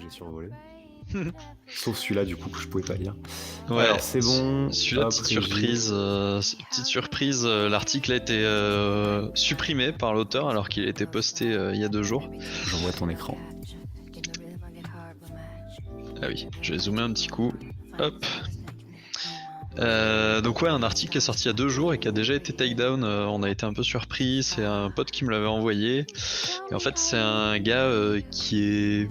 j'ai survolé. Sauf celui-là, du coup, que je pouvais pas lire. Ouais, Alors, c'est bon. Celui-là, Hop, petite surprise, l'article a été supprimé par l'auteur alors qu'il a été posté il y a 2 jours. Je vois ton écran. Ah oui, je vais zoomer un petit coup. Hop. Donc ouais, un article qui est sorti il y a 2 jours et qui a déjà été takedown. On a été un peu surpris. C'est un pote qui me l'avait envoyé. Et en fait, c'est un gars qui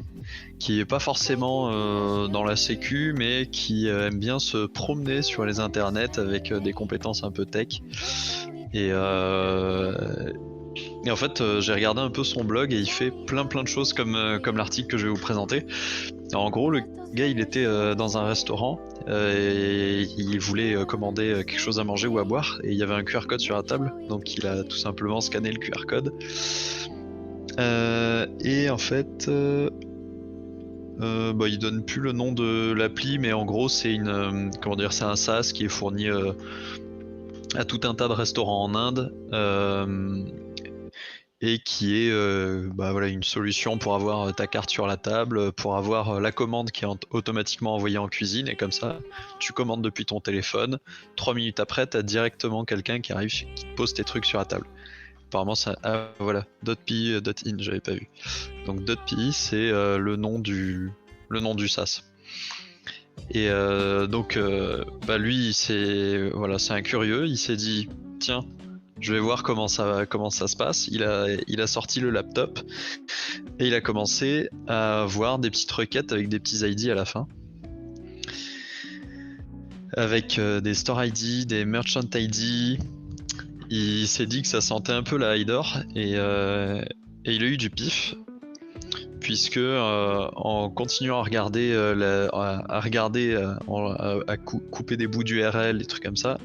est pas forcément dans la sécu, mais qui aime bien se promener sur les internets avec des compétences un peu tech. Et en fait, j'ai regardé un peu son blog et il fait plein de choses comme l'article que je vais vous présenter. Alors, en gros, le gars, il était dans un restaurant et il voulait commander quelque chose à manger ou à boire et il y avait un QR code sur la table, donc il a tout simplement scanné le QR code. Et en fait, il donne plus le nom de l'appli, mais en gros, c'est c'est un SaaS qui est fourni à tout un tas de restaurants en Inde. Et qui est une solution pour avoir ta carte sur la table, pour avoir la commande qui est automatiquement envoyée en cuisine, et comme ça, tu commandes depuis ton téléphone, 3 minutes après, tu as directement quelqu'un qui arrive, qui te pose tes trucs sur la table. Apparemment, ça... Ah voilà, .pi, .in, j'avais pas vu. Donc .pi, c'est le nom du SaaS. Et lui, c'est un curieux, il s'est dit, tiens, je vais voir comment ça se passe. Il a sorti le laptop et il a commencé à voir des petites requêtes avec des petits ID à la fin. Avec des store ID, des merchant ID. Il s'est dit que ça sentait un peu la IDOR et il a eu du pif. Puisque en continuant à regarder, couper des bouts d'URL, des trucs comme ça,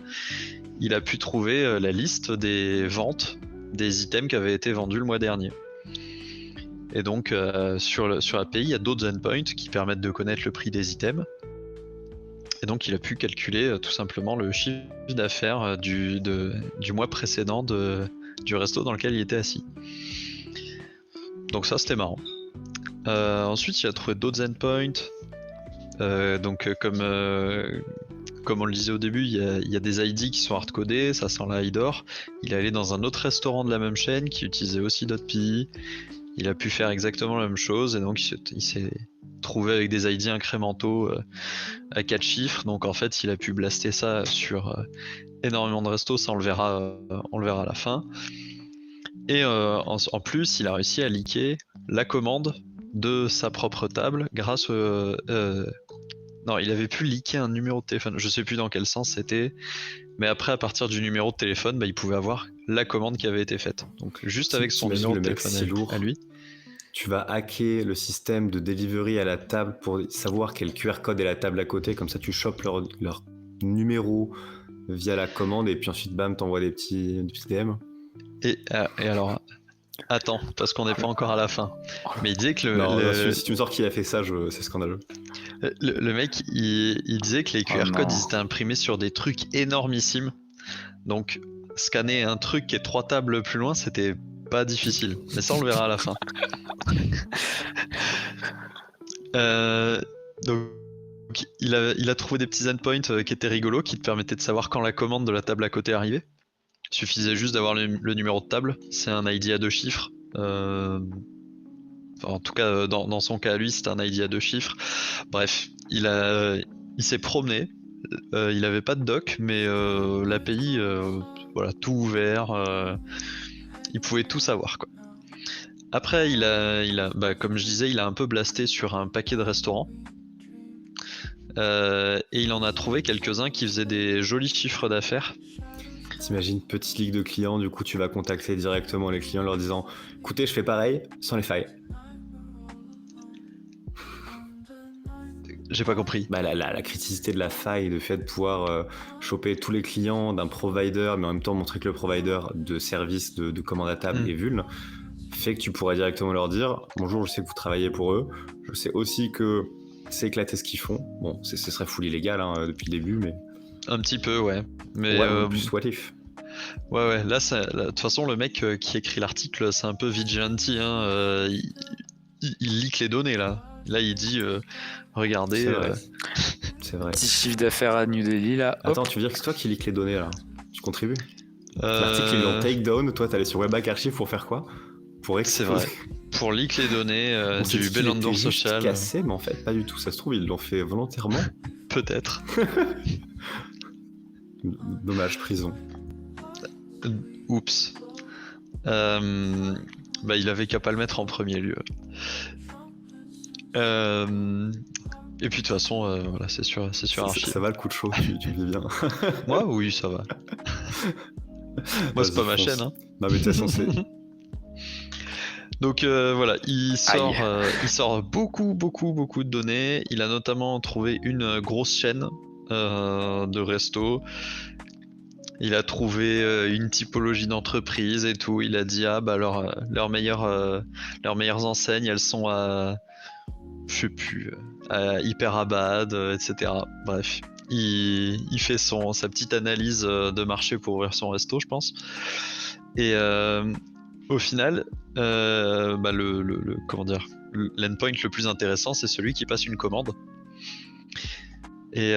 il a pu trouver la liste des ventes des items qui avaient été vendus le mois dernier. Et donc sur l'API, il y a d'autres endpoints qui permettent de connaître le prix des items. Et donc il a pu calculer tout simplement le chiffre d'affaires du mois précédent du resto dans lequel il était assis. Donc ça, c'était marrant. Ensuite, il a trouvé d'autres endpoints. Comme on le disait au début, il y a des ID qui sont hardcodés, ça sent la IDOR. Il est allé dans un autre restaurant de la même chaîne qui utilisait aussi .pi. Il a pu faire exactement la même chose et donc il s'est trouvé avec des ID incrémentaux à 4 chiffres. Donc en fait, il a pu blaster ça sur énormément de restos, ça on le verra à la fin. Et en plus, il a réussi à leaker la commande de sa propre table grâce non, il avait pu leaker un numéro de téléphone, je sais plus dans quel sens c'était, mais après à partir du numéro de téléphone, il pouvait avoir la commande qui avait été faite. Donc juste avec son numéro de téléphone à lui. Tu vas hacker le système de delivery à la table pour savoir quel QR code est la table à côté, comme ça tu chopes leur numéro via la commande et puis ensuite bam, t'envoies des petits DM. Et alors... Attends, parce qu'on n'est pas encore à la fin. Mais il disait que si tu me sors qui a fait ça, c'est scandaleux. Le mec, il disait que les QR codes ils étaient imprimés sur des trucs énormissimes. Donc, scanner un truc qui est 3 tables plus loin, c'était pas difficile. Mais ça, on le verra à la fin. Donc, il a trouvé des petits endpoints qui étaient rigolos, qui te permettaient de savoir quand la commande de la table à côté arrivait. Il suffisait juste d'avoir le numéro de table. C'est un ID à 2 chiffres. En tout cas, dans son cas à lui, c'était un ID à 2 chiffres. Bref, il s'est promené. Il avait pas de doc, mais l'API, tout ouvert. Il pouvait tout savoir, quoi. Après, comme je disais, il a un peu blasté sur un paquet de restaurants. Et il en a trouvé quelques-uns qui faisaient des jolis chiffres d'affaires. T'imagines, petite ligue de clients, du coup tu vas contacter directement les clients en leur disant « Écoutez, je fais pareil, sans les failles. » J'ai pas compris. La criticité de la faille, le fait de pouvoir choper tous les clients d'un provider, mais en même temps montrer que le provider de service de commande à table est vuln, fait que tu pourrais directement leur dire « Bonjour, je sais que vous travaillez pour eux, je sais aussi que c'est éclaté ce qu'ils font. » Bon, ce serait full illégal depuis le début, mais... Un petit peu, ouais. Mais plus what if. Ouais, là, de toute façon, le mec qui écrit l'article, c'est un peu vigilante, il leak les données, là. Là, il dit regardez. C'est vrai. C'est vrai. Petit chiffre d'affaires à New Delhi là. Attends, Hop. tu veux dire que c'est toi qui leak les données là? Tu contribues? L'article ils l'ont take down, toi t'allais sur Webback Archive pour faire quoi? Pour C'est exposer. vrai. Pour leak les données On s'est du dit qu'il Bellandor était juste Social. cassé, mais en fait pas du tout. Ça se trouve ils l'ont fait volontairement. Peut-être. Dommage, prison. Oups. Bah, il avait qu'à pas le mettre en premier lieu. Et puis de toute façon, voilà, c'est sur Archive. Ça va le coup de chaud, tu le vis bien. Moi, oui, ça va. Moi, c'est Vas-y, pas ma fonce. chaîne. Hein. Non mais de toute façon c'est... Donc voilà, il sort beaucoup de données. Il a notamment trouvé une grosse chaîne de resto. Il a trouvé une typologie d'entreprise et tout. Il a dit leurs meilleures enseignes, elles sont à, je sais plus, à Hyperabad, etc. Bref, il fait sa petite analyse de marché pour ouvrir son resto, je pense. Et au final, l'endpoint le plus intéressant, c'est celui qui passe une commande. Et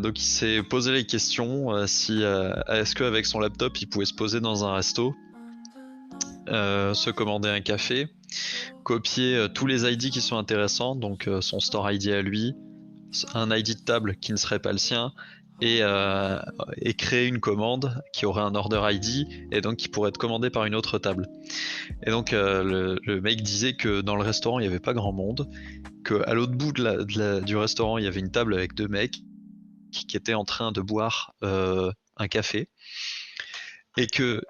donc il s'est posé les questions est-ce qu'avec son laptop il pouvait se poser dans un resto, se commander un café, copier tous les ID qui sont intéressants, donc son store ID à lui, un ID de table qui ne serait pas le sien, et créer une commande qui aurait un order ID et donc qui pourrait être commandée par une autre table. Et donc le mec disait que dans le restaurant il n'y avait pas grand monde, qu'à l'autre bout du restaurant il y avait une table avec 2 mecs qui étaient en train de boire un café, et que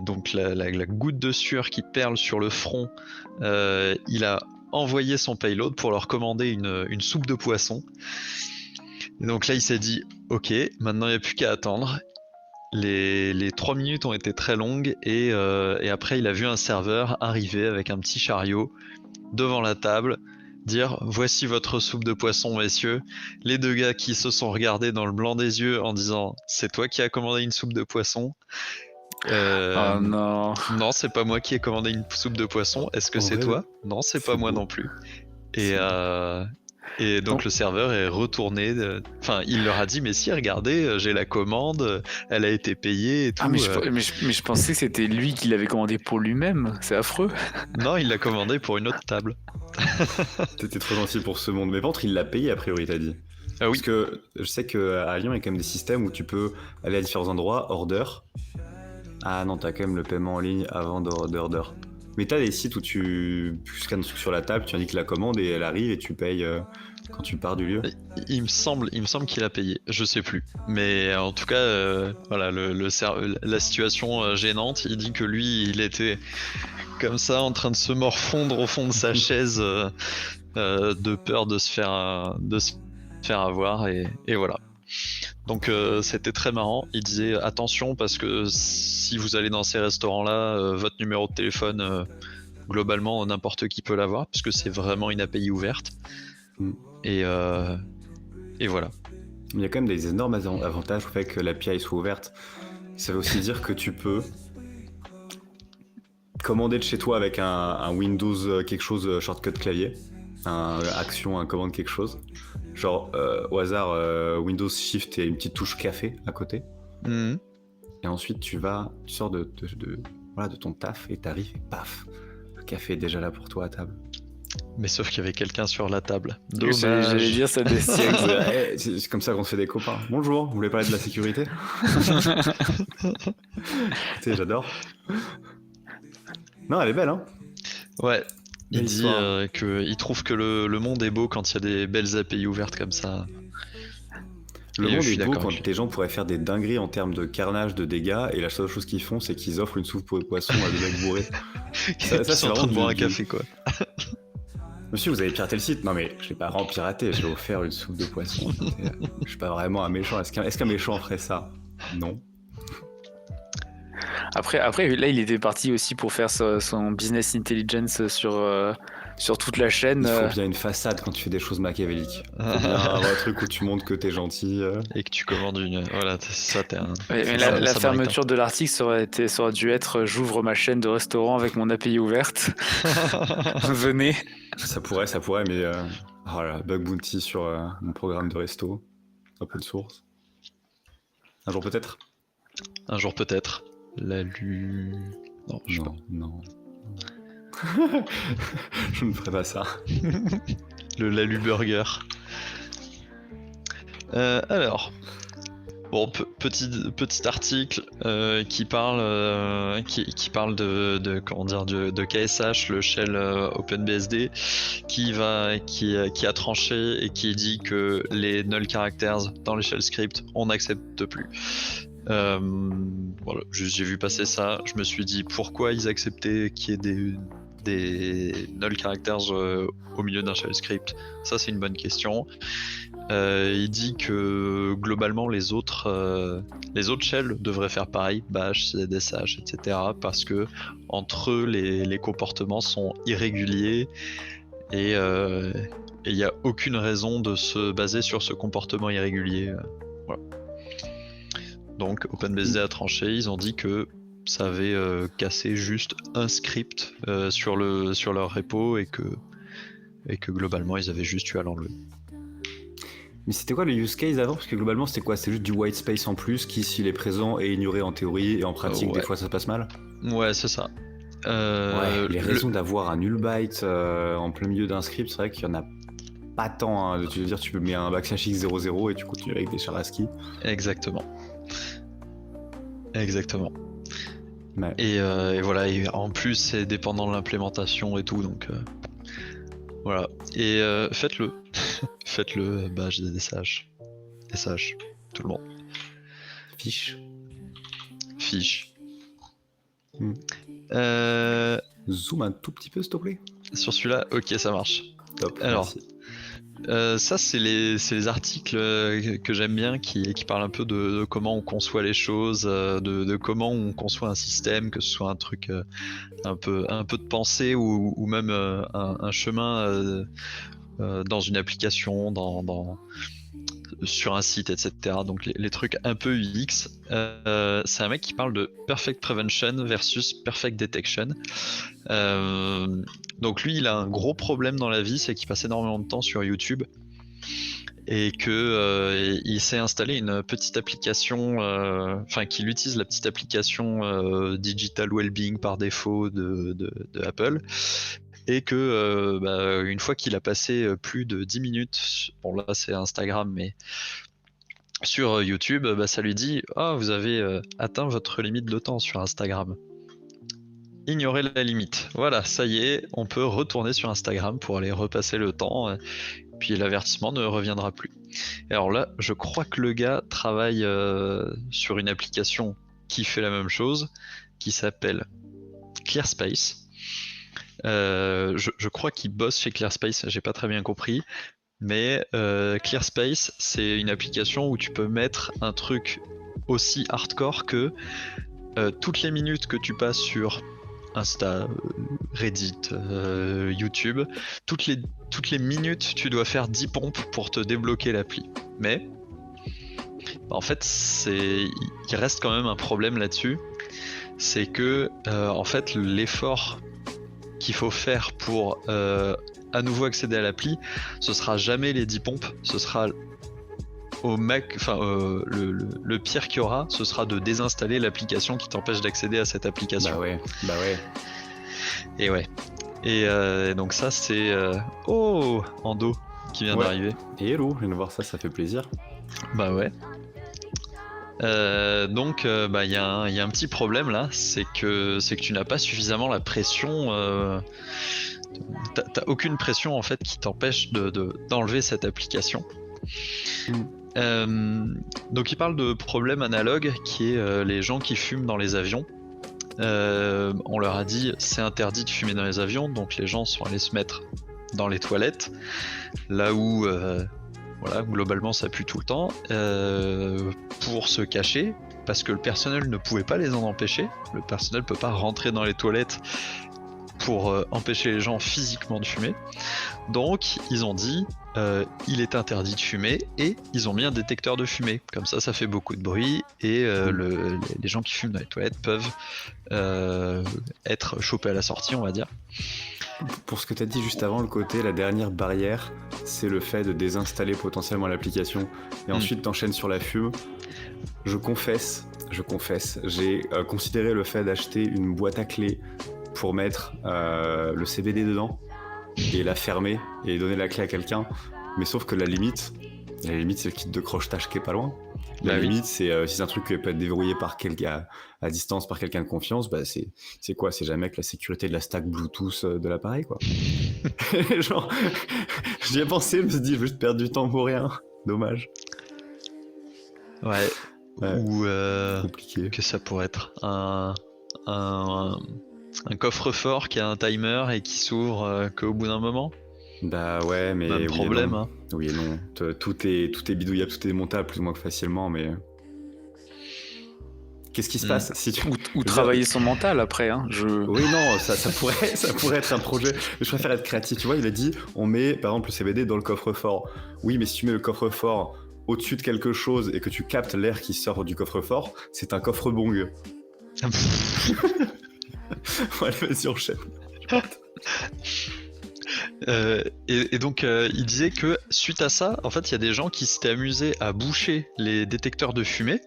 donc la goutte de sueur qui perle sur le front, il a envoyé son payload pour leur commander une soupe de poisson. Et donc là il s'est dit ok, maintenant il n'y a plus qu'à attendre. Les 3 minutes ont été très longues et après il a vu un serveur arriver avec un petit chariot devant la table, dire voici votre soupe de poisson messieurs. Les 2 gars qui se sont regardés dans le blanc des yeux en disant c'est toi qui as commandé une soupe de poisson? Oh non. Non, c'est pas moi qui ai commandé une soupe de poisson. Est-ce que c'est toi? Non, c'est pas moi non plus. Et donc le serveur est retourné. Enfin, il leur a dit mais si, regardez, j'ai la commande, elle a été payée et tout. Ah mais je pensais que c'était lui qui l'avait commandé pour lui-même. C'est affreux. Non, il l'a commandé pour une autre table. T'étais trop gentil pour ce monde. Mais ventre, il l'a payé a priori, t'as dit. Ah oui. Parce que je sais qu'à Lyon, il y a quand même des systèmes où tu peux aller à différents endroits, order. Ah non, t'as quand même le paiement en ligne avant d'order. Mais t'as des sites où tu scannes un truc sur la table, tu indiques la commande et elle arrive et tu payes quand tu pars du lieu. Il me semble qu'il a payé, je sais plus. Mais en tout cas, voilà, la situation gênante, il dit que lui, il était comme ça en train de se morfondre au fond de sa chaise de peur de se faire avoir et voilà. Donc c'était très marrant. Il disait attention parce que si vous allez dans ces restaurants-là, votre numéro de téléphone, globalement n'importe qui peut l'avoir puisque c'est vraiment une API ouverte. Et voilà. Il y a quand même des énormes avantages au fait que l'API soit ouverte. Ça veut aussi dire que tu peux commander de chez toi avec un Windows quelque chose shortcut clavier, un action, un commande quelque chose. Genre au hasard Windows Shift et une petite touche café à côté. Et ensuite tu sors de ton taf et t'arrives et paf, le café est déjà là pour toi à table. Mais sauf qu'il y avait quelqu'un sur la table. Dommage. J'allais dire ça des siècles. C'est comme ça qu'on se fait des copains. Bonjour, vous voulez parler de la sécurité? Tu sais, j'adore. Non, elle est belle, hein? Ouais. Il dit qu'il trouve que le monde est beau quand il y a des belles API ouvertes comme ça. Le monde est beau quand les gens pourraient faire des dingueries en termes de carnage, de dégâts, et la seule chose qu'ils font, c'est qu'ils offrent une soupe de poisson à des mecs bourrés. ça c'est en train de boire un café, quoi. Monsieur, vous avez piraté le site? Non mais je l'ai pas vraiment piraté, j'ai offert une soupe de poisson. Je suis pas vraiment un méchant. Est-ce qu'un méchant ferait ça? Non. Après, là, il était parti aussi pour faire son business intelligence sur toute la chaîne. Il faut bien une façade quand tu fais des choses machiavéliques. Il faut bien avoir un truc où tu montres que t'es gentil. Et que tu commandes une... Voilà, ça, t'es un... Mais la fermeture de l'article, ça aurait dû être j'ouvre ma chaîne de restaurant avec mon API ouverte. Venez. Ça pourrait, mais Oh là, bug bounty sur mon programme de resto. Open source. Un jour peut-être. Un jour peut-être. L'alu... Non, je sais pas. Non. Je ne ferai pas ça. Le Lalu Burger. Alors, bon, petit article qui parle comment dire de KSH, le shell OpenBSD, qui a tranché et qui dit que les null characters dans les shell scripts on n'accepte plus. Voilà, j'ai vu passer ça, je me suis dit pourquoi ils acceptaient qu'il y ait des null characters au milieu d'un shell script. Ça c'est une bonne question. Il dit que globalement les autres shells devraient faire pareil, bash, ZSH, etc. parce que entre eux les comportements sont irréguliers et il n'y a aucune raison de se baser sur ce comportement irrégulier. Voilà. Donc OpenBSD a tranché, ils ont dit que ça avait cassé juste un script sur leur repo et que globalement ils avaient juste eu à l'enlever. Mais c'était quoi le use case avant? Parce que globalement c'était quoi? C'était juste du white space en plus qui, s'il est présent, est ignoré en théorie et en pratique des fois ça se passe mal? Ouais, c'est ça. Les raisons d'avoir un null byte en plein milieu d'un script, c'est vrai qu'il y en a pas tant. Hein. Tu veux dire, tu mets un backslash x00 et tu continues avec des chars ASCII. Exactement. Ouais. Et voilà, et en plus c'est dépendant de l'implémentation et tout, donc voilà. Et faites-le. Faites-le, bash, ZSH, SH, tout le monde. Fiche. Zoom un tout petit peu, s'il te plaît. Sur celui-là, ok, ça marche. Top. Alors, merci. ça c'est les articles que j'aime bien qui parlent un peu de comment on conçoit les choses, de comment on conçoit un système, que ce soit un truc un peu de pensée ou même un chemin dans une application, sur un site, etc. Donc les trucs un peu UX. C'est un mec qui parle de Perfect Prevention versus Perfect Detection. Donc lui, il a un gros problème dans la vie, c'est qu'il passe énormément de temps sur YouTube et que il s'est installé une petite application, qu'il utilise la petite application Digital Wellbeing par défaut de Apple. Et que une fois qu'il a passé plus de 10 minutes, bon là c'est Instagram, mais sur YouTube, ça lui dit « Ah, vous avez atteint votre limite de temps sur Instagram. Ignorez la limite. » Voilà, ça y est, on peut retourner sur Instagram pour aller repasser le temps, puis l'avertissement ne reviendra plus. Et alors là, je crois que le gars travaille sur une application qui fait la même chose, qui s'appelle ClearSpace. Je crois qu'il bosse chez ClearSpace, j'ai pas très bien compris, mais ClearSpace c'est une application où tu peux mettre un truc aussi hardcore que toutes les minutes que tu passes sur Insta, Reddit, YouTube, toutes les minutes tu dois faire 10 pompes pour te débloquer l'appli. Mais en fait il reste quand même un problème là-dessus, c'est que en fait l'effort qu'il faut faire pour à nouveau accéder à l'appli, ce sera jamais les 10 pompes, ce sera au Mac, le pire qu'il y aura, ce sera de désinstaller l'application qui t'empêche d'accéder à cette application. Bah ouais. Et ouais. Et donc ça c'est Ando qui vient d'arriver. Et hello, je viens de voir ça fait plaisir. Bah ouais. Donc il y a un petit problème là, c'est que tu n'as pas suffisamment la pression, t'as aucune pression en fait qui t'empêche d'enlever cette application. Donc il parle de problème analogue qui est les gens qui fument dans les avions. On leur a dit c'est interdit de fumer dans les avions, donc les gens sont allés se mettre dans les toilettes, là où voilà, globalement ça pue tout le temps, pour se cacher, parce que le personnel ne pouvait pas les en empêcher. Le personnel peut pas rentrer dans les toilettes pour empêcher les gens physiquement de fumer. Donc ils ont dit il est interdit de fumer et ils ont mis un détecteur de fumée. Comme ça fait beaucoup de bruit et les gens qui fument dans les toilettes peuvent être chopés à la sortie, on va dire. Pour ce que tu as dit juste avant, la dernière barrière, c'est le fait de désinstaller potentiellement l'application et ensuite t'enchaînes sur la fume. Je confesse, j'ai considéré le fait d'acheter une boîte à clés pour mettre le CBD dedans et la fermer et donner la clé à quelqu'un, mais sauf que la limite c'est le kit de crochetage qui est pas loin. La limite, c'est si c'est un truc qui peut être déverrouillé par quelqu'un à distance, par quelqu'un de confiance, bah c'est quoi? C'est jamais que la sécurité de la stack Bluetooth de l'appareil, quoi. Genre, j'y ai pensé, je me suis dit, je vais juste perdre du temps pour rien. Dommage. Ouais. Ou compliqué. que ça pourrait être un coffre-fort qui a un timer et qui s'ouvre qu'au bout d'un moment. Bah ouais, mais même problème. Hein. Oui et non. Tout est bidouillable, tout est démontable plus ou moins que facilement, mais qu'est-ce qui se passe si tu... Ou travailler son mental après. Hein. Oui, non, ça pourrait être un projet. Mais je préfère être créatif. Tu vois, il a dit, on met par exemple le CBD dans le coffre-fort. Oui, mais si tu mets le coffre-fort au-dessus de quelque chose et que tu captes l'air qui sort du coffre-fort, c'est un coffre-bong. Voilà, vas-y, enchaîne. Et donc il disait que suite à ça, en fait il y a des gens qui s'étaient amusés à boucher les détecteurs de fumée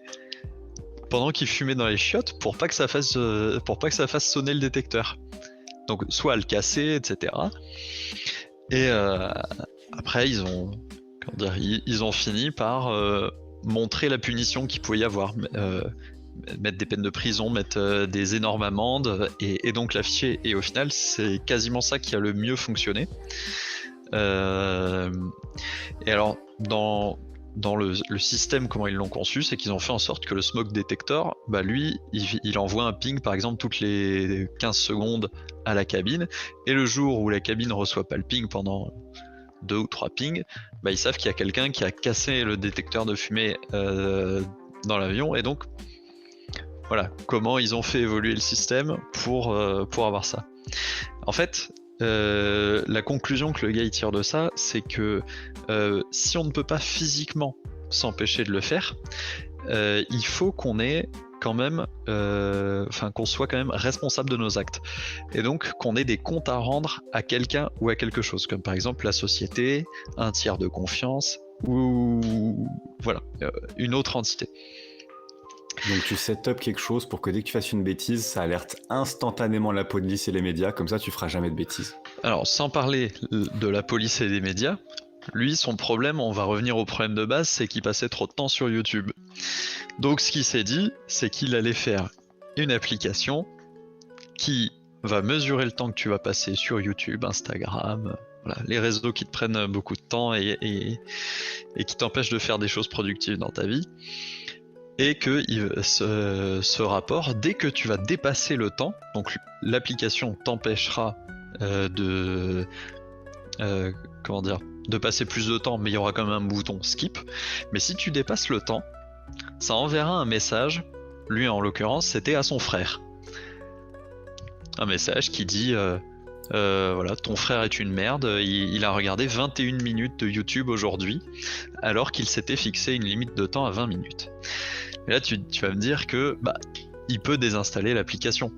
pendant qu'ils fumaient dans les chiottes pour pas que ça fasse sonner le détecteur. Donc soit à le casser, etc. Et après ils ont fini par montrer la punition qu'il pouvait y avoir. Mettre des peines de prison, mettre des énormes amendes et donc l'afficher. Et au final, c'est quasiment ça qui a le mieux fonctionné. Et alors, dans le système, comment ils l'ont conçu, c'est qu'ils ont fait en sorte que le smoke detector, bah lui, il envoie un ping, par exemple, toutes les 15 secondes à la cabine. Et le jour où la cabine ne reçoit pas le ping pendant 2 ou 3 pings, bah ils savent qu'il y a quelqu'un qui a cassé le détecteur de fumée dans l'avion. Et donc, voilà, comment ils ont fait évoluer le système pour avoir ça. En fait, la conclusion que le gars il tire de ça, c'est que si on ne peut pas physiquement s'empêcher de le faire, il faut qu'on ait quand même, qu'on soit quand même responsable de nos actes. Et donc qu'on ait des comptes à rendre à quelqu'un ou à quelque chose, comme par exemple la société, un tiers de confiance, ou voilà, une autre entité. Donc tu set up quelque chose pour que dès que tu fasses une bêtise, ça alerte instantanément la police et les médias, comme ça tu feras jamais de bêtises. Alors sans parler de la police et des médias, lui son problème, on va revenir au problème de base, c'est qu'il passait trop de temps sur YouTube. Donc ce qu'il s'est dit, c'est qu'il allait faire une application qui va mesurer le temps que tu vas passer sur YouTube, Instagram, voilà, les réseaux qui te prennent beaucoup de temps et qui t'empêchent de faire des choses productives dans ta vie. Et que ce rapport, dès que tu vas dépasser le temps, donc l'application t'empêchera de passer plus de temps, mais il y aura quand même un bouton skip. Mais si tu dépasses le temps, ça enverra un message, lui en l'occurrence c'était à son frère. Un message qui dit voilà, ton frère est une merde, il a regardé 21 minutes de YouTube aujourd'hui, alors qu'il s'était fixé une limite de temps à 20 minutes. Et là, tu vas me dire que il peut désinstaller l'application.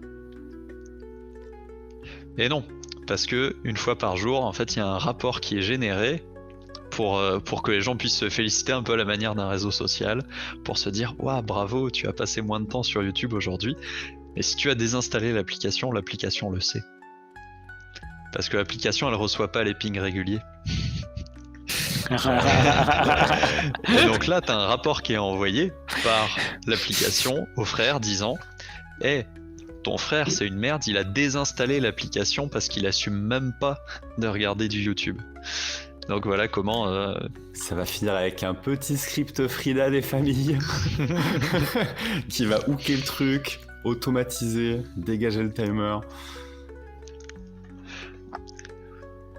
Et non, parce que une fois par jour, en fait, il y a un rapport qui est généré pour que les gens puissent se féliciter un peu à la manière d'un réseau social, pour se dire « Waouh, bravo, tu as passé moins de temps sur YouTube aujourd'hui ». Mais si tu as désinstallé l'application le sait. Parce que l'application, elle reçoit pas les pings réguliers. Et donc là, tu as un rapport qui est envoyé par l'application au frère disant « Hey, ton frère, c'est une merde, il a désinstallé l'application parce qu'il assume même pas de regarder du YouTube. » Donc voilà comment... Ça va finir avec un petit script Frida des familles qui va hooker le truc, automatiser, dégager le timer.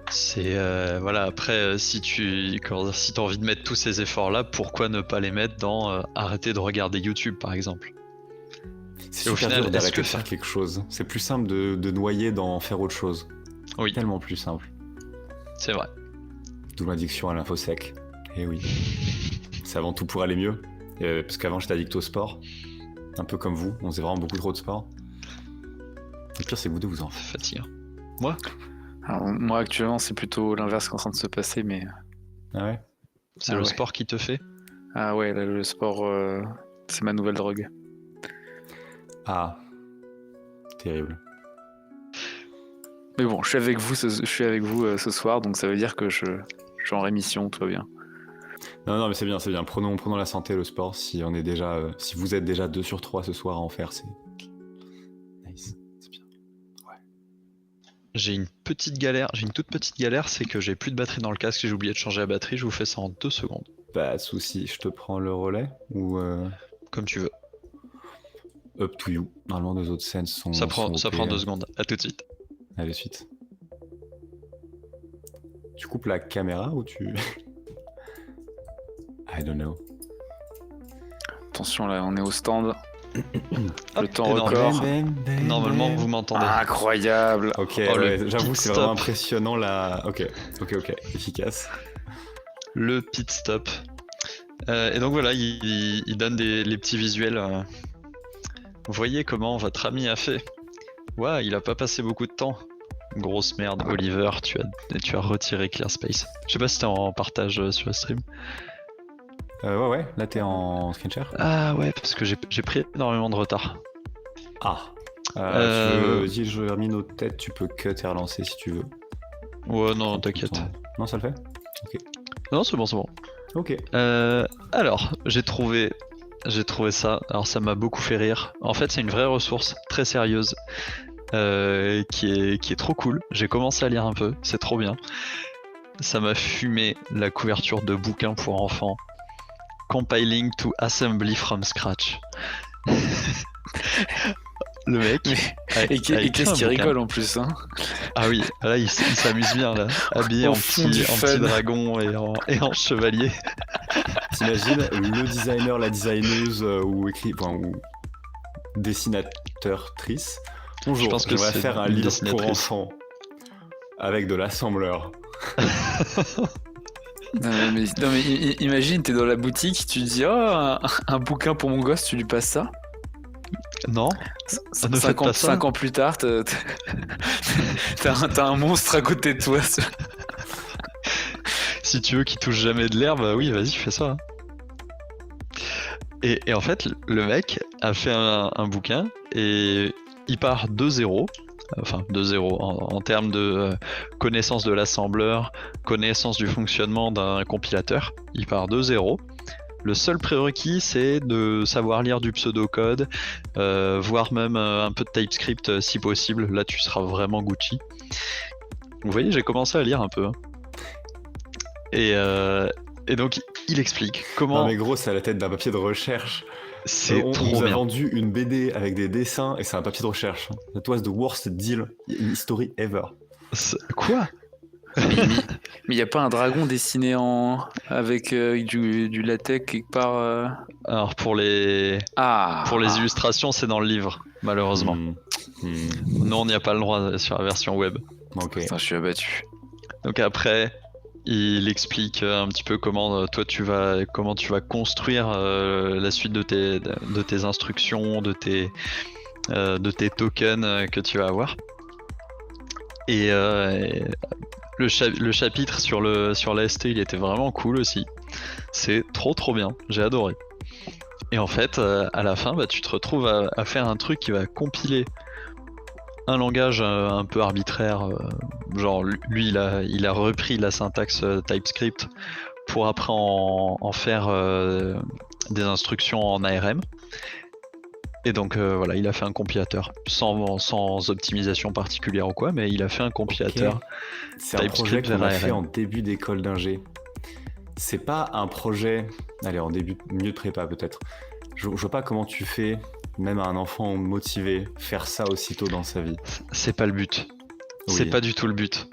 C'est voilà, après si t'as envie de mettre tous ces efforts là, pourquoi ne pas les mettre dans arrêter de regarder YouTube par exemple. C'est Et au super final, dur est-ce d'arrêter que de faire quelque chose. C'est plus simple de noyer d'en faire autre chose. Oui, Tellement plus simple. c'est vrai. D'où l'addiction à l'infosec. Et oui. C'est avant tout pour aller mieux. Parce qu'avant, j'étais addict au sport. Un peu comme vous. On faisait vraiment beaucoup trop de sport. Le pire, c'est que vous deux, vous en faites. C'est fatigant. Moi, Alors, moi, actuellement, c'est plutôt l'inverse qui est en train de se passer, mais... Ah ouais? c'est Ah le ouais. sport qui te fait. Ah ouais, là, le sport, c'est ma nouvelle drogue. Ah. Terrible. Mais bon, je suis avec vous ce soir, donc ça veut dire que je suis en rémission, tout va bien. Non, mais c'est bien, c'est bien. Prenons la santé, le sport. Si on est déjà, si vous êtes déjà 2 sur 3 ce soir à en faire, c'est nice. C'est bien. J'ai une toute petite galère, c'est que j'ai plus de batterie dans le casque et j'ai oublié de changer la batterie. Je vous fais ça en 2 secondes, Pas de soucis. Je te prends le relais ou comme tu veux. up to you. Normalement, 2 autres scènes sont. Ça prend sont OP, 2 secondes. À tout de suite. Allez, suite. Tu coupes la caméra ou tu. I don't know. Attention, là, on est au stand. Le temps et record. Normalement, vous m'entendez. Incroyable. Ok, Oh, ouais, le j'avoue, pit c'est vraiment stop. impressionnant la. Ok, efficace. Le pit stop. Et donc voilà, il donne les petits visuels. Vous voyez comment votre ami a fait. Ouah, il a pas passé beaucoup de temps. Grosse merde, Oliver, tu as retiré Clear Space. Je sais pas si t'es en partage sur le stream. Ouais, là t'es en screen share. Ah ouais, parce que j'ai pris énormément de retard. Ah. Tu veux, je remis nos têtes, tu peux cut et relancer si tu veux. Ouais, non, t'inquiète. Non, ça le fait. Non, c'est bon, c'est bon. Ok. Alors, j'ai trouvé ça. Alors, ça m'a beaucoup fait rire. En fait, c'est une vraie ressource très sérieuse qui est trop cool. J'ai commencé à lire un peu, c'est trop bien. Ça m'a fumé la couverture de bouquins pour enfants. Compiling to assembly from scratch. Le mec. Et qu'est-ce qui rigole en plus, hein? Ah oui, là il s'amuse bien là, habillé Au en fond du petit fun. dragon et en chevalier. T'imagines le designer, la designeuse ou dessinateur-trice. Bonjour, Je pense que j'aimerais c'est faire un une livre pour dessinatrice. enfants avec de l'assembleur. Non, mais imagine, t'es dans la boutique, tu dis oh, un bouquin pour mon gosse, tu lui passes ça. Non, ne faites pas ça. 5 ans plus tard, t'as un monstre à côté de toi. Si tu veux qu'il touche jamais de l'herbe, oui, vas-y, fais ça. Hein. Et en fait, le mec a fait un bouquin et il part de zéro. Enfin, de zéro en termes de connaissance de l'assembleur, connaissance du fonctionnement d'un compilateur. Il part de zéro. Le seul prérequis, c'est de savoir lire du pseudocode, voire même un peu de TypeScript si possible. Là, tu seras vraiment Gucci. Vous voyez, j'ai commencé à lire un peu. Hein. Et donc, il explique comment. Non mais gros, c'est à la tête d'un papier de recherche. C'est On trop nous a bien. vendu une BD avec des dessins et c'est un papier de recherche. That was the worst deal in history ever. Quoi? Mais il n'y a pas un dragon dessiné avec du latex quelque part. Alors pour les illustrations, c'est dans le livre, malheureusement. Nous, on n'y a pas le droit sur la version web. Ok. Putain, je suis abattu. Donc après, il explique un petit peu comment toi tu vas construire la suite de tes instructions, de tes tokens que tu vas avoir. Et le chapitre sur l'AST, il était vraiment cool aussi. C'est trop bien, j'ai adoré. Et en fait, à la fin, tu te retrouves à faire un truc qui va compiler un langage un peu arbitraire. Genre, lui, il a repris la syntaxe TypeScript pour après en faire des instructions en ARM. Et donc voilà, il a fait un compilateur sans optimisation particulière ou quoi, mais il a fait un compilateur. Okay. C'est un projet qu'on a fait en début d'école d'ingé. C'est pas un projet, allez, en début mieux de prépa peut-être. Je vois pas comment tu fais, même à un enfant motivé, faire ça aussitôt dans sa vie. C'est pas le but. Oui. C'est pas du tout le but.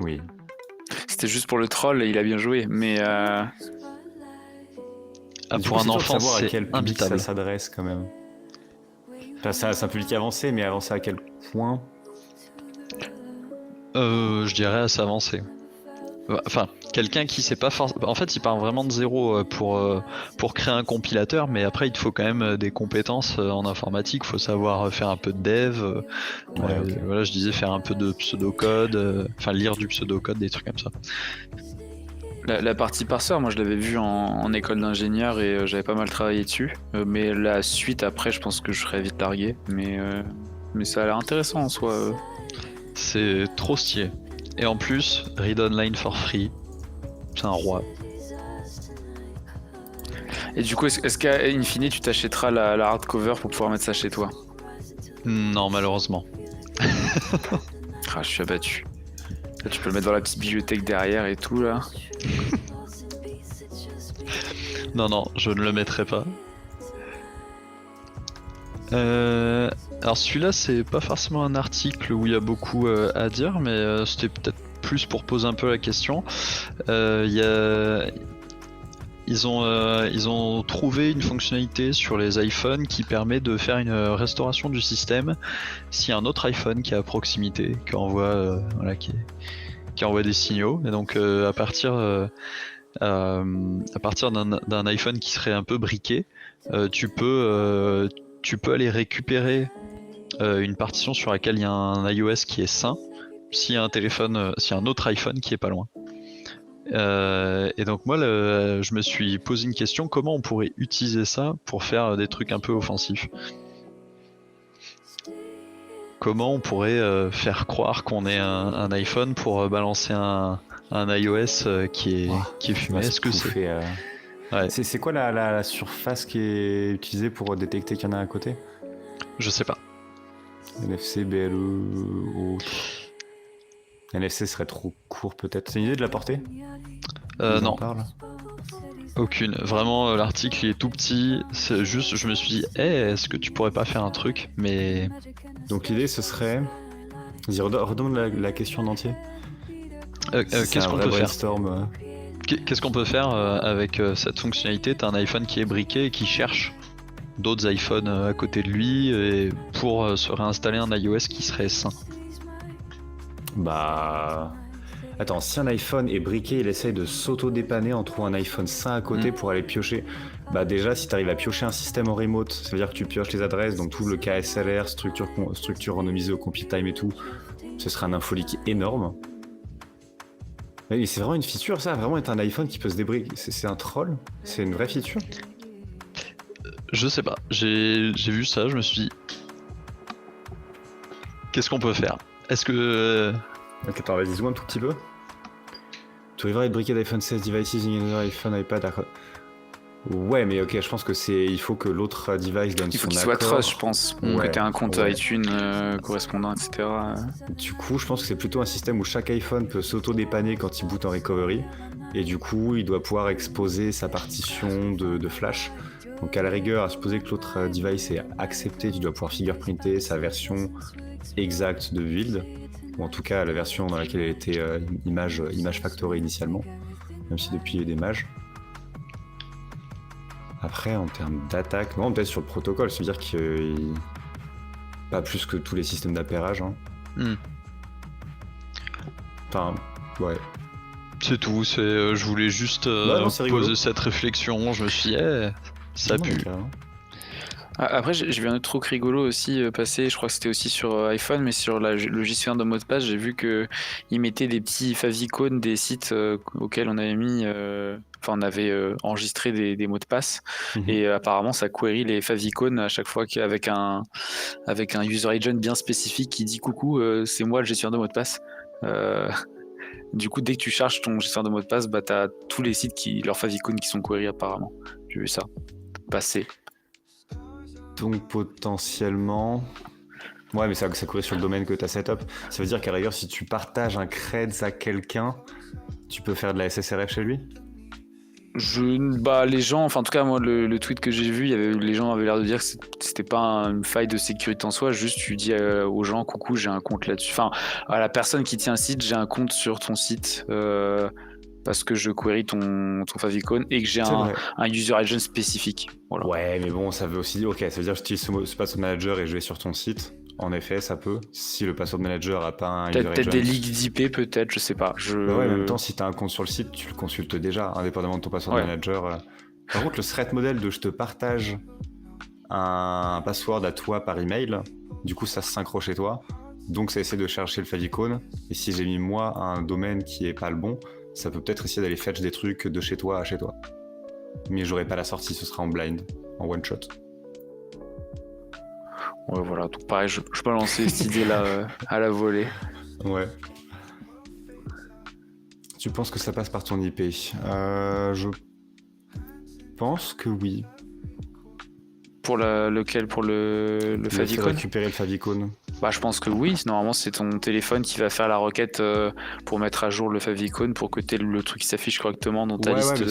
Oui. C'était juste pour le troll et il a bien joué, mais pour un enfant, c'est à quel public imbitable. Ça s'adresse quand même. Ça implique avancer, mais avancer à quel point? Je dirais assez avancé. Enfin, quelqu'un qui sait pas forcément. En fait, il part vraiment de zéro pour créer un compilateur, mais après, il te faut quand même des compétences en informatique. Il faut savoir faire un peu de dev. Ouais, ok. Voilà, je disais faire un peu de pseudocode, enfin lire du pseudocode, des trucs comme ça. La partie parseur, moi je l'avais vu en école d'ingénieur et j'avais pas mal travaillé dessus. Mais la suite après, je pense que je serais vite largué. Mais ça a l'air intéressant en soi. C'est trop stylé. Et en plus, read online for free. C'est un roi. Et du coup, est-ce qu'à Infini, tu t'achèteras la hardcover pour pouvoir mettre ça chez toi? Non, malheureusement. Ah, je suis abattu. Là, tu peux le mettre dans la petite bibliothèque derrière et tout là. Non, je ne le mettrai pas. Alors celui-là, c'est pas forcément un article où il y a beaucoup à dire, mais c'était peut-être plus pour poser un peu la question. Ils ont trouvé une fonctionnalité sur les iPhones qui permet de faire une restauration du système s'il y a un autre iPhone qui est à proximité, qui envoie des signaux. Et donc à partir d'un iPhone qui serait un peu briqué, tu peux aller récupérer une partition sur laquelle il y a un iOS qui est sain, s'il y a un autre iPhone qui est pas loin. Et donc moi, je me suis posé une question, comment on pourrait utiliser ça pour faire des trucs un peu offensifs? Comment on pourrait faire croire qu'on est un iPhone pour balancer un iOS qui est fumé? Est-ce que c'est... Ouais. C'est quoi la surface qui est utilisée pour détecter qu'il y en a à côté? Je sais pas. NFC, BLE ou autre. NFC serait trop court peut-être. C'est une idée de la portée? Non. Aucune. Vraiment, l'article il est tout petit. C'est juste, je me suis dit, est-ce que tu pourrais pas faire un truc? Mais. Donc l'idée ce serait. Vas-y, redonne la question en entier. Qu'est-ce qu'on peut faire? Brainstorm. Qu'est-ce qu'on peut faire avec cette fonctionnalité? T'as un iPhone qui est briqué et qui cherche d'autres iPhones à côté de lui et pour se réinstaller un iOS qui serait sain. Bah. Attends, si un iPhone est briqué, il essaye de s'auto-dépanner en trouvant un iPhone sain à côté pour aller piocher. Bah déjà, si tu arrives à piocher un système en remote, ça veut dire que tu pioches les adresses, donc tout le KSLR, structure randomisée au compute time et tout, ce serait un infolique énorme. Mais c'est vraiment une feature ça, vraiment être un iPhone qui peut se débriquer, c'est un troll? C'est une vraie feature? Je sais pas, j'ai vu ça, je me suis dit... Qu'est-ce qu'on peut faire? Est-ce que... Ok, attends, vas-y, zoom un tout petit peu. To every briquet d'iPhone 16 devices in another iPhone, iPad... Ouais, mais ok, je pense que il faut que l'autre device donne son accord. Il faut qu'il soit trust, je pense. Que tu aies un compte iTunes correspondant, etc. Du coup, je pense que c'est plutôt un système où chaque iPhone peut s'auto-dépanner quand il boot en recovery. Et du coup, il doit pouvoir exposer sa partition de flash. Donc à la rigueur, à supposer que l'autre device est accepté, tu dois pouvoir fingerprinter sa version exacte de build. Ou en tout cas, la version dans laquelle elle était image factorée initialement. Même si depuis il y a des mages. Après, en termes d'attaque, non, peut-être sur le protocole, c'est-à-dire qu'il... Pas plus que tous les systèmes d'appairage. Hein. Enfin, ouais. C'est tout, je voulais juste poser cette réflexion, je me suis dit, ça pue. Après, j'ai vu un autre truc rigolo aussi passer, je crois que c'était aussi sur iPhone, mais sur le gestionnaire de mot de passe, j'ai vu qu'ils mettaient des petits favicons des sites auxquels on avait mis... on avait enregistré des mots de passe et apparemment ça query les favicons à chaque fois avec un user agent bien spécifique qui dit coucou, c'est moi le gestionnaire de mot de passe. Du coup, dès que tu charges ton gestionnaire de mot de passe, bah t'as tous les sites leurs favicons qui sont query apparemment. J'ai vu ça passer. Donc potentiellement... Ouais, mais ça query sur le domaine que tu as setup. Ça veut dire qu'à l'ailleurs, si tu partages un creds à quelqu'un, tu peux faire de la SSRF chez lui? Les gens, enfin en tout cas moi le tweet que j'ai vu, les gens avaient l'air de dire que c'était pas une faille de sécurité en soi, juste tu dis aux gens coucou j'ai un compte là-dessus, enfin à la personne qui tient un site j'ai un compte sur ton site, parce que je query ton favicon et que j'ai C'est vrai. un user agent spécifique. Voilà. Ouais, mais bon, ça veut aussi dire, ok, ça veut dire que j'utilise ce password manager et je vais sur ton site. En effet, ça peut. Si le password manager a pas un user Peut-être agent. des leaks d'IP, peut-être, je sais pas. Bah ouais, en même temps, si t'as un compte sur le site, tu le consultes déjà, indépendamment de ton password Ouais. manager. Par contre, le threat model de je te partage un password à toi par email, du coup, ça se synchro chez toi. Donc, ça essaie de chercher le favicon. Et si j'ai mis moi un domaine qui est pas le bon, ça peut peut-être essayer d'aller fetch des trucs de chez toi à chez toi. Mais j'aurai pas la sortie, ce sera en blind, en one shot. Ouais, voilà. Donc, pareil, je peux lancer cette idée-là à la volée. Ouais. Tu penses que ça passe par ton IP? Je pense que oui. Pour lequel? Pour le Le fait de favicon? récupérer le favicon. Bah, je pense que oui. Normalement, c'est ton téléphone qui va faire la requête pour mettre à jour le favicon pour que t'aies le truc qui s'affiche correctement dans ta Ouais, liste. mais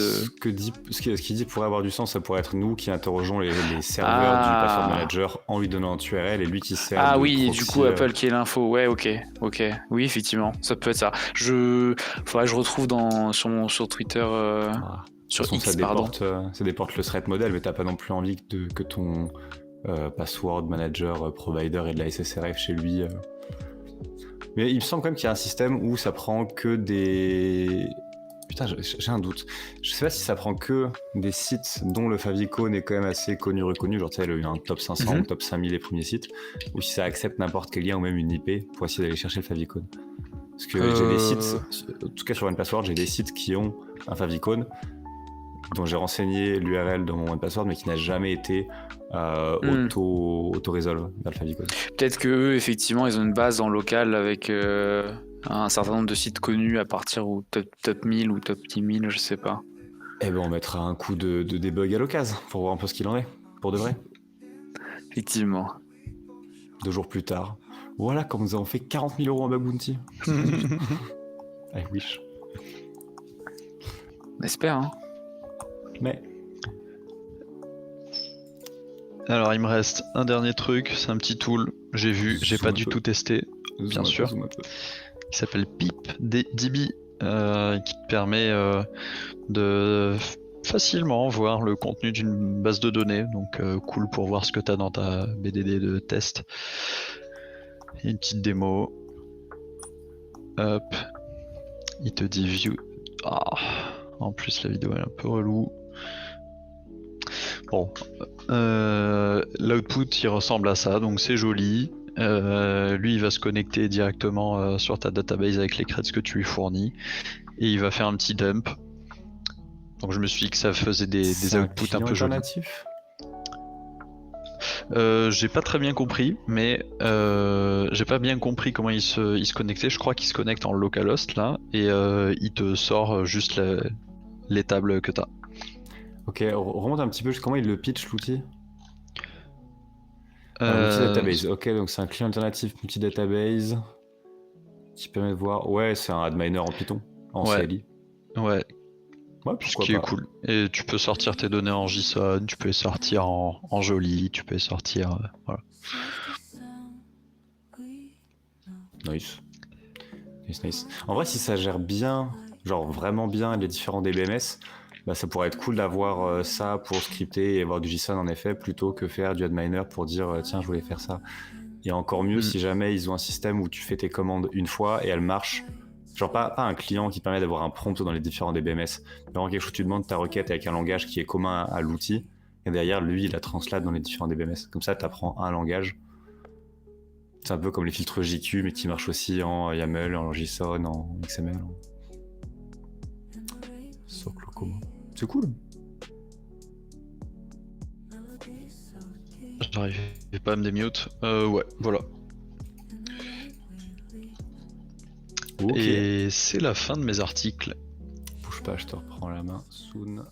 ce qu'il dit pourrait avoir du sens, ça pourrait être nous qui interrogeons les serveurs du password manager en lui donnant un URL et lui qui sert Ah de oui, et proxy, du coup, Apple qui est l'info. Ouais, ok. Oui, effectivement, ça peut être ça. Faudrait que je retrouve sur Twitter. Voilà. Sur De toute façon, X, pardon. ça déporte le threat model, mais t'as pas non plus envie que ton password manager provider ait de la SSRF chez lui. Mais il me semble quand même qu'il y a un système où ça prend que des... Putain, j'ai un doute. Je sais pas si ça prend que des sites dont le favicon est quand même assez reconnu, genre tu sais, il y a un top 500 ou top 5000 les premiers sites, ou si ça accepte n'importe quel lien ou même une IP pour essayer d'aller chercher le favicon. Parce que j'ai des sites, en tout cas sur OnePassword, j'ai des sites qui ont un favicon dont j'ai renseigné l'URL dans mon OnePassword mais qui n'a jamais été auto-resolve vers le favicon. Peut-être que eux, effectivement, ils ont une base en local avec un certain nombre de sites connus à partir ou top 1000 ou top 10 000, je sais pas. Eh ben on mettra un coup de debug à l'occasion pour voir un peu ce qu'il en est, pour de vrai. Effectivement. 2 jours plus tard. Voilà, comme nous avons fait 40 000 € en bug bounty. I wish. On espère, hein. Mais Alors il me reste un dernier truc, c'est un petit tool, j'ai pas du tout testé, bien sûr, qui s'appelle PipDB, qui te permet de facilement voir le contenu d'une base de données, donc cool pour voir ce que t'as dans ta BDD de test. Et une petite démo. Hop, il te dit view. Ah, en plus la vidéo elle est un peu relou. Bon, l'output il ressemble à ça, donc c'est joli. Lui il va se connecter directement sur ta database avec les creds que tu lui fournis et il va faire un petit dump. Donc je me suis dit que ça faisait des outputs un peu jolis. J'ai pas très bien compris, mais j'ai pas bien compris comment il se connectait. Je crois qu'il se connecte en localhost là et il te sort juste les tables que t'as. Ok, remonte un petit peu, comment il le pitch l'outil? Multi-database, ok, donc c'est un client alternatif multi-database qui permet de voir... Ouais, c'est un adminer en Python, en CLI. Ouais. Ouais, ce qui est cool. Et tu peux sortir tes données en JSON, tu peux les sortir en joli, tu peux les sortir... voilà. Nice. En vrai, si ça gère bien, genre vraiment bien les différents DBMS, bah ça pourrait être cool d'avoir ça pour scripter et avoir du JSON en effet, plutôt que faire du adminer pour dire tiens je voulais faire ça. Et encore mieux si jamais ils ont un système où tu fais tes commandes une fois et elles marchent. Genre pas un client qui permet d'avoir un prompt dans les différents DBMS, mais vraiment quelque chose, tu demandes ta requête avec un langage qui est commun à l'outil, et derrière lui il la translate dans les différents DBMS. Comme ça tu apprends un langage. C'est un peu comme les filtres JQ mais qui marchent aussi en YAML, en JSON, en XML. Socle commun. C'est cool. J'arrivais pas à me démute. Ouais, voilà. Okay. Et c'est la fin de mes articles. Bouge pas, je te reprends la main. Soon.